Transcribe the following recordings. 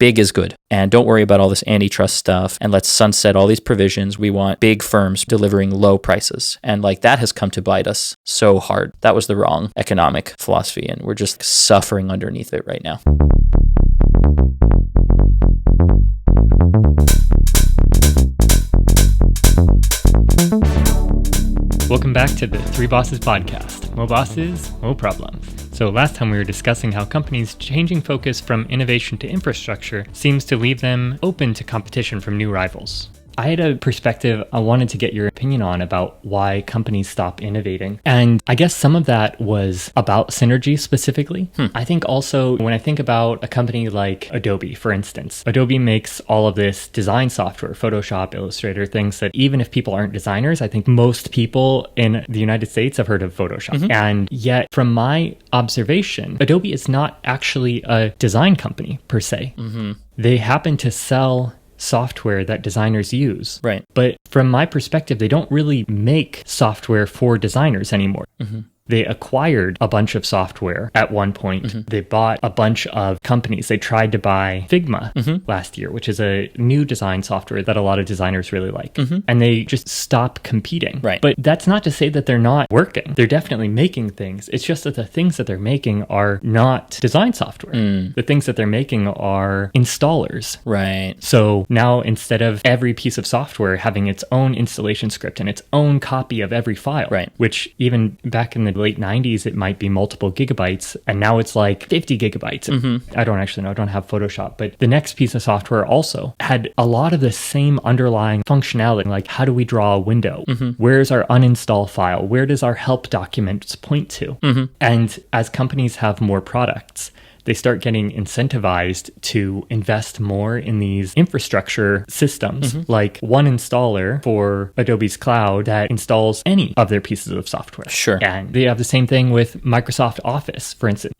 big is good. And don't worry about all this antitrust stuff. And let's sunset all these provisions. We want big firms delivering low prices. And like that has come to bite us so hard. That was the wrong economic philosophy. And we're just suffering underneath it right now. Welcome back to the Three Bosses podcast. Mo bosses, mo problems. So last time we were discussing how companies changing focus from innovation to infrastructure seems to leave them open to competition from new rivals. I had a perspective I wanted to get your opinion on about why companies stop innovating. And I guess some of that was about synergy specifically. I think also when I think about a company like Adobe, for instance, Adobe makes all of this design software, Photoshop, Illustrator, things that even if people aren't designers, I think most people in the United States have heard of Photoshop. And yet from my observation, Adobe is not actually a design company per se. They happen to sell software that designers use. Right. But from my perspective, they don't really make software for designers anymore. They acquired a bunch of software at one point. They bought a bunch of companies. They tried to buy Figma last year, which is a new design software that a lot of designers really like. And they just stop competing. Right. But that's not to say that they're not working. They're definitely making things. It's just that the things that they're making are not design software. The things that they're making are installers. Right. So now instead of every piece of software having its own installation script and its own copy of every file, which even back in the late 90s, it might be multiple gigabytes, and now it's like 50 gigabytes. I don't actually know. I don't have Photoshop, but the next piece of software also had a lot of the same underlying functionality, like how do we draw a window? Where's our uninstall file? Where does our help documents point to? And as companies have more products, they start getting incentivized to invest more in these infrastructure systems, like one installer for Adobe's cloud that installs any of their pieces of software. Sure. And they have the same thing with Microsoft Office, for instance.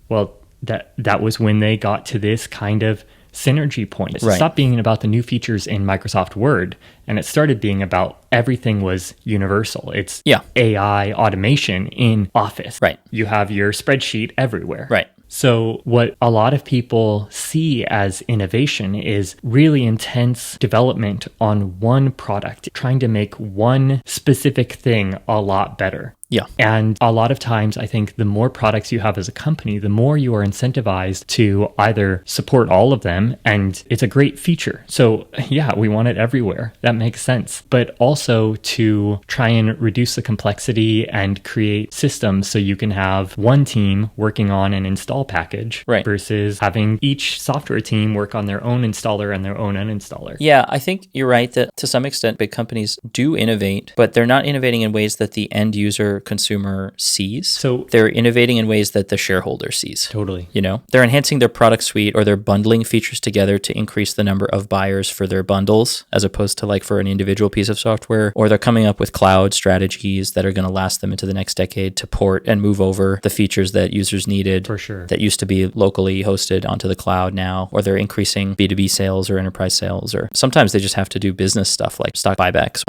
Well, that was when they got to this kind of synergy point. It stopped being about the new features in Microsoft Word, and it started being about everything was universal. It's AI automation in Office. You have your spreadsheet everywhere. So what a lot of people see as innovation is really intense development on one product, trying to make one specific thing a lot better. And a lot of times, I think the more products you have as a company, the more you are incentivized to either support all of them, and it's a great feature. So we want it everywhere. That makes sense. But also to try and reduce the complexity and create systems so you can have one team working on an install package versus having each software team work on their own installer and their own uninstaller. Yeah, I think you're right that to some extent, big companies do innovate, but they're not innovating in ways that the end user consumer sees. So they're innovating in ways that the shareholder sees. Totally. You know, they're enhancing their product suite, or they're bundling features together to increase the number of buyers for their bundles, as opposed to like for an individual piece of software. Or they're coming up with cloud strategies that are going to last them into the next decade to port and move over the features that users needed for sure that used to be locally hosted onto the cloud now. Or they're increasing B2B sales or enterprise sales, or sometimes they just have to do business stuff like stock buybacks,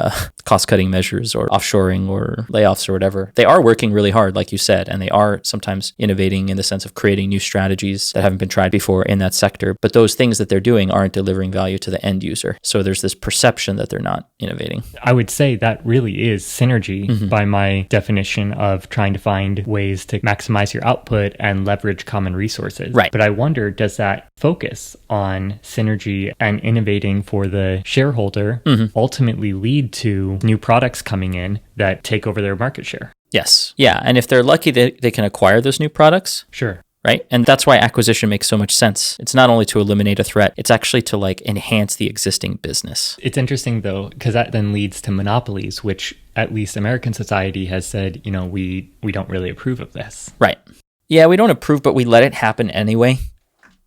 cost-cutting measures, or offshoring, or layoffs, or whatever. They are working really hard, like you said, and they are sometimes innovating in the sense of creating new strategies that haven't been tried before in that sector. But those things that they're doing aren't delivering value to the end user. So there's this perception that they're not innovating. I would say that really is synergy by my definition of trying to find ways to maximize your output and leverage common resources. But I wonder, does that focus on synergy and innovating for the shareholder ultimately lead to new products coming in that take over their market share? Yes. Yeah. And if they're lucky, they can acquire those new products. Sure. Right. And that's why acquisition makes so much sense. It's not only to eliminate a threat, it's actually to like enhance the existing business. It's interesting though, because that then leads to monopolies, which at least American society has said, you know, we don't really approve of this. Right. Yeah, we don't approve, but we let it happen anyway.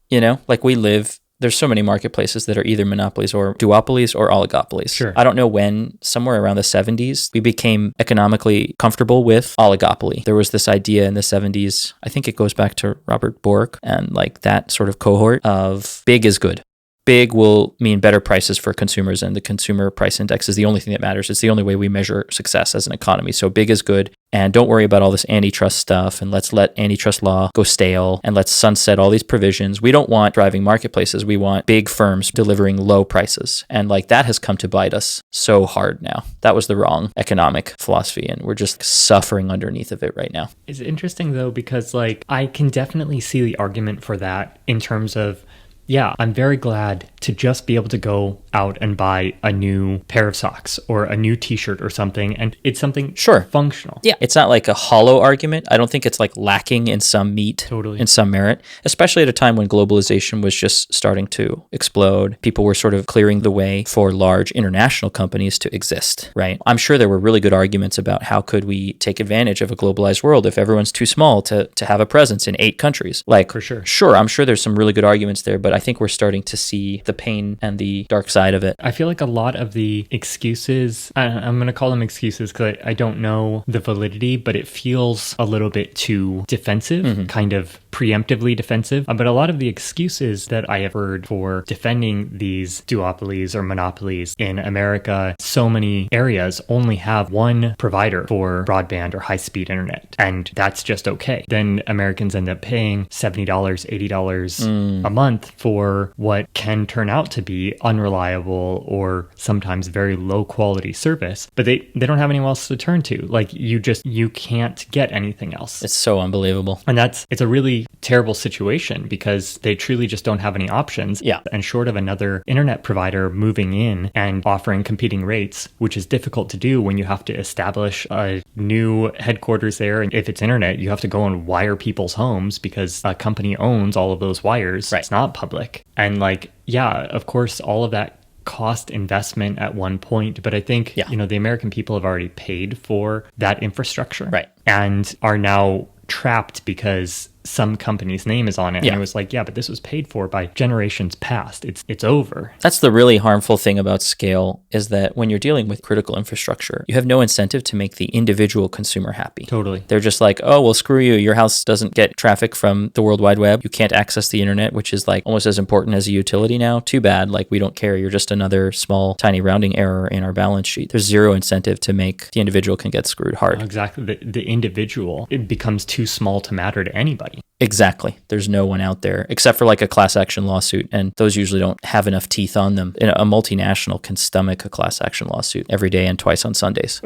You know, like there's so many marketplaces that are either monopolies or duopolies or oligopolies. Sure. I don't know when, somewhere around the 70s, we became economically comfortable with oligopoly. There was this idea in the 70s, I think it goes back to Robert Bork and like that sort of cohort of big is good. Big will mean better prices for consumers, and the consumer price index is the only thing that matters. It's the only way we measure success as an economy. So big is good. And don't worry about all this antitrust stuff, and let's let antitrust law go stale, and let's sunset all these provisions. We don't want thriving marketplaces. We want big firms delivering low prices. And like that has come to bite us so hard now. That was the wrong economic philosophy, and we're just suffering underneath of it right now. It's interesting though, because like I can definitely see the argument for that in terms of, yeah, I'm very glad to just be able to go out and buy a new pair of socks or a new t-shirt or something. And it's something functional. Yeah. It's not like a hollow argument. I don't think it's like lacking in some meat, in some merit, especially at a time when globalization was just starting to explode. People were sort of clearing the way for large international companies to exist, right? I'm sure there were really good arguments about how could we take advantage of a globalized world if everyone's too small to have a presence in 8 countries. Like, for sure. Sure, I'm sure there's some really good arguments there, but I think we're starting to see the pain and the dark side of it. I feel like a lot of the excuses, I'm going to call them excuses because I don't know the validity, but it feels a little bit too defensive, kind of preemptively defensive. But a lot of the excuses that I have heard for defending these duopolies or monopolies in America, so many areas only have one provider for broadband or high-speed internet, and that's just okay. Then Americans end up paying $70, $80 a month for what can turn out to be unreliable or sometimes very low quality service, but they don't have anyone else to turn to. Like you can't get anything else. It's so unbelievable. And it's a really terrible situation because they truly just don't have any options. Yeah. And short of another internet provider moving in and offering competing rates, which is difficult to do when you have to establish a new headquarters there. And if it's internet, you have to go and wire people's homes because a company owns all of those wires. Right. It's not public. And like, yeah, of course, all of that cost investment at one point, but I think, the American people have already paid for that infrastructure, right, and are now trapped because some company's name is on it. Yeah. And it was like, yeah, but this was paid for by generations past. It's over. That's the really harmful thing about scale, is that when you're dealing with critical infrastructure, you have no incentive to make the individual consumer happy. Totally. They're just like, oh, well, screw you. Your house doesn't get traffic from the World Wide Web. You can't access the internet, which is like almost as important as a utility now. Too bad. Like, we don't care. You're just another small, tiny rounding error in our balance sheet. There's zero incentive to make the individual can get screwed hard. Exactly. The individual, it becomes too small to matter to anybody. Exactly. There's no one out there except for like a class action lawsuit, and those usually don't have enough teeth on them. A multinational can stomach a class action lawsuit every day and twice on Sundays.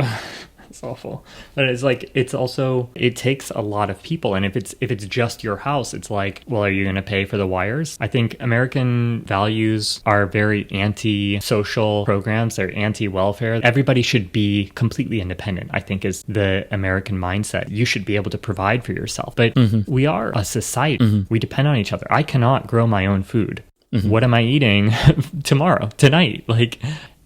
It's awful. But it's like, it takes a lot of people. And if it's just your house, it's like, well, are you going to pay for the wires? I think American values are very anti-social programs. They're anti-welfare. Everybody should be completely independent, I think, is the American mindset. You should be able to provide for yourself. But we are a society. We depend on each other. I cannot grow my own food. What am I eating tonight?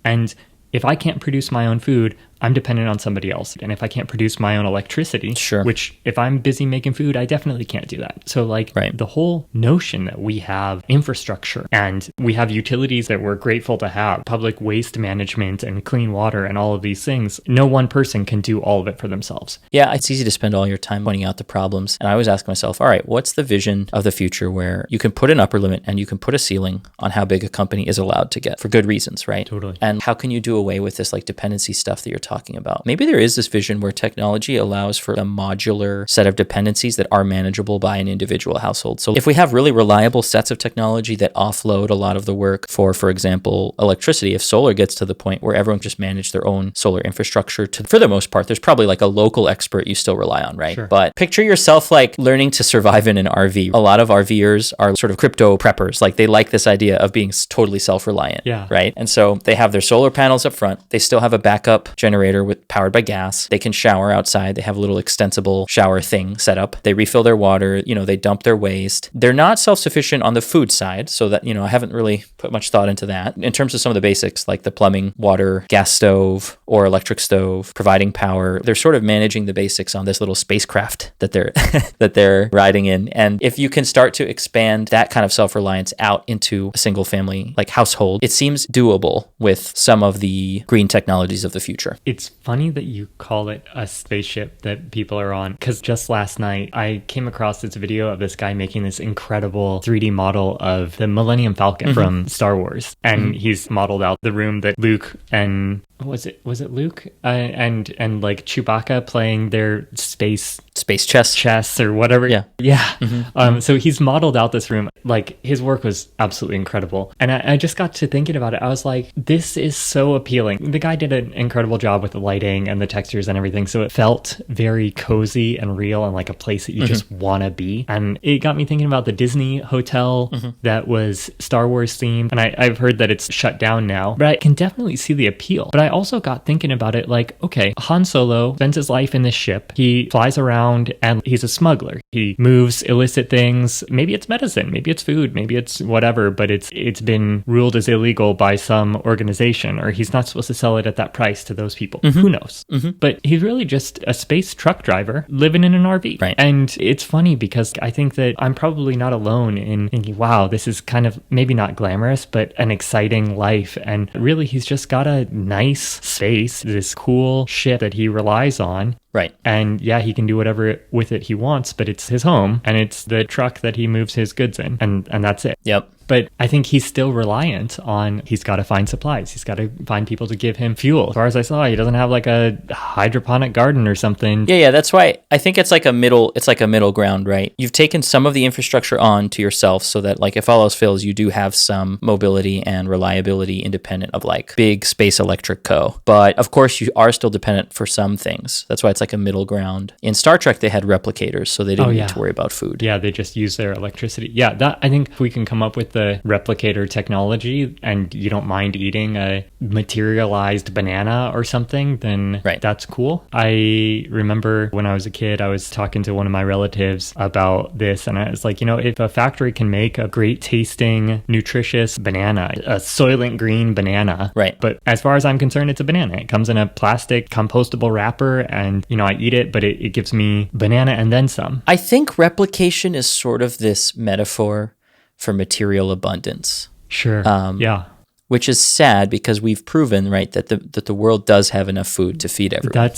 And if I can't produce my own food, I'm dependent on somebody else. And if I can't produce my own electricity, which if I'm busy making food, I definitely can't do that. So the whole notion that we have infrastructure and we have utilities that we're grateful to have, public waste management and clean water and all of these things, no one person can do all of it for themselves. Yeah, it's easy to spend all your time pointing out the problems. And I always ask myself, all right, what's the vision of the future where you can put an upper limit and you can put a ceiling on how big a company is allowed to get for good reasons, right? Totally. And how can you do away with this dependency stuff that you're talking about? Maybe there is this vision where technology allows for a modular set of dependencies that are manageable by an individual household. So if we have really reliable sets of technology that offload a lot of the work for example, electricity, if solar gets to the point where everyone just manage their own solar infrastructure for the most part, there's probably a local expert you still rely on, right? Sure. But picture yourself learning to survive in an RV. A lot of RVers are sort of crypto preppers. They like this idea of being totally self-reliant, right? And so they have their solar panels up front. They still have a backup generator powered by gas. They can shower outside. They have a little extensible shower thing set up. They refill their water. They dump their waste. They're not self-sufficient on the food side, so that, I haven't really put much thought into that. In terms of some of the basics, like the plumbing, water, gas stove, or electric stove, providing power, they're sort of managing the basics on this little spacecraft that they're that they're riding in. And if you can start to expand that kind of self-reliance out into a single family household, it seems doable with some of the green technologies of the future. It's funny that you call it a spaceship that people are on, because just last night I came across this video of this guy making this incredible 3D model of the Millennium Falcon from Star Wars. And he's modeled out the room that Luke and was it Luke and like Chewbacca playing their space chess or whatever. Yeah. So he's modeled out this room. Like, his work was absolutely incredible, and I just got to thinking about it. I was like, this is so appealing. The guy did an incredible job with the lighting and the textures and everything, so it felt very cozy and real and like a place that you just want to be. And it got me thinking about the Disney hotel that was Star Wars themed, and I've heard that it's shut down now, but I can definitely see the appeal. But I also got thinking about it, like, okay, Han Solo spends his life in this ship. He flies around and he's a smuggler. He moves illicit things. Maybe it's medicine, maybe it's food, maybe it's whatever, but it's been ruled as illegal by some organization, or he's not supposed to sell it at that price to those people. Who knows? But he's really just a space truck driver living in an RV. Right. And it's funny because I think that I'm probably not alone in thinking, wow, this is kind of maybe not glamorous, but an exciting life. And really, he's just got a nice space, this cool ship that he relies on. Right. And yeah, he can do whatever with it he wants, but it's his home and it's the truck that he moves his goods in, and that's it. Yep. But I think he's still reliant on, he's got to find supplies. He's got to find people to give him fuel. As far as I saw, he doesn't have like a hydroponic garden or something. Yeah. That's why I think it's like a middle ground, right? You've taken some of the infrastructure on to yourself so that, like, if all else fails, you do have some mobility and reliability independent of like big space electric co. But of course, you are still dependent for some things. That's why it's like a middle ground. In Star Trek, they had replicators, so they didn't need to worry about food. Yeah, they just use their electricity. Yeah, that, I think if we can come up with the replicator technology and you don't mind eating a materialized banana or something, then that's cool. I remember when I was a kid, I was talking to one of my relatives about this, and I was like, if a factory can make a great tasting, nutritious banana, a Soylent Green banana, but as far as I'm concerned, it's a banana. It comes in a plastic compostable wrapper, and I eat it, but it gives me banana and then some. I think replication is sort of this metaphor for material abundance. Sure. Yeah. Which is sad because we've proven, right, that the world does have enough food to feed everyone.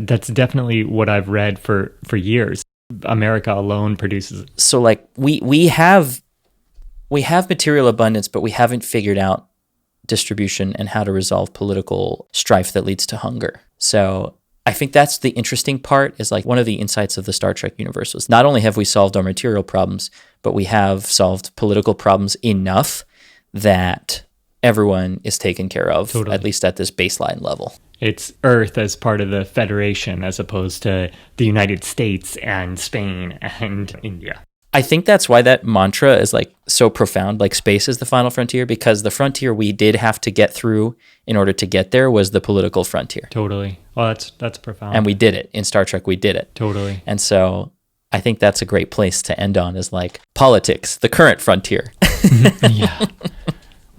That's definitely what I've read for years. America alone produces. So like we have material abundance, but we haven't figured out distribution and how to resolve political strife that leads to hunger. So I think that's the interesting part, is like one of the insights of the Star Trek universe was not only have we solved our material problems, but we have solved political problems enough that everyone is taken care of, at least at this baseline level. It's Earth as part of the Federation as opposed to the United States and Spain and India. I think that's why that mantra is like so profound, like space is the final frontier, because the frontier we did have to get through in order to get there was the political frontier. Totally. Well, that's profound. And we did it. In Star Trek, we did it. Totally. And so I think that's a great place to end on, is like politics, the current frontier. Yeah.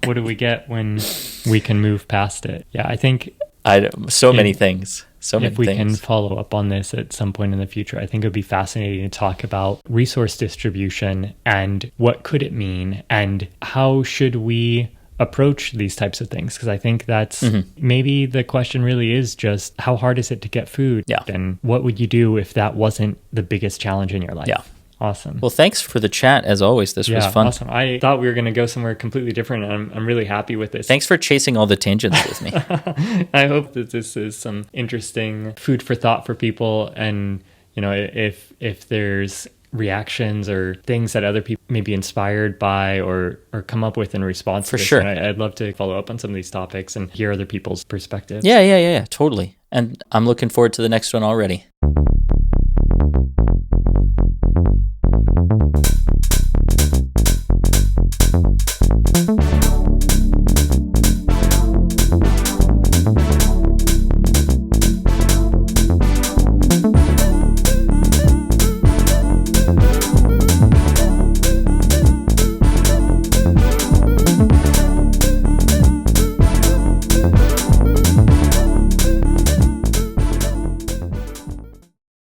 What do we get when we can move past it? Yeah, I think... many things. If we can follow up on this at some point in the future, I think it would be fascinating to talk about resource distribution and what could it mean and how should we approach these types of things, because I think that's maybe the question really is just how hard is it to get food, and what would you do if that wasn't the biggest challenge in your life? Yeah. Awesome. Well, thanks for the chat as always. This was fun. Awesome. I thought we were going to go somewhere completely different, and I'm really happy with this. Thanks for chasing all the tangents with me. I hope that this is some interesting food for thought for people, and if there's reactions or things that other people may be inspired by or come up with in response to this. Sure. I'd love to follow up on some of these topics and hear other people's perspectives. Yeah, totally. And I'm looking forward to the next one already.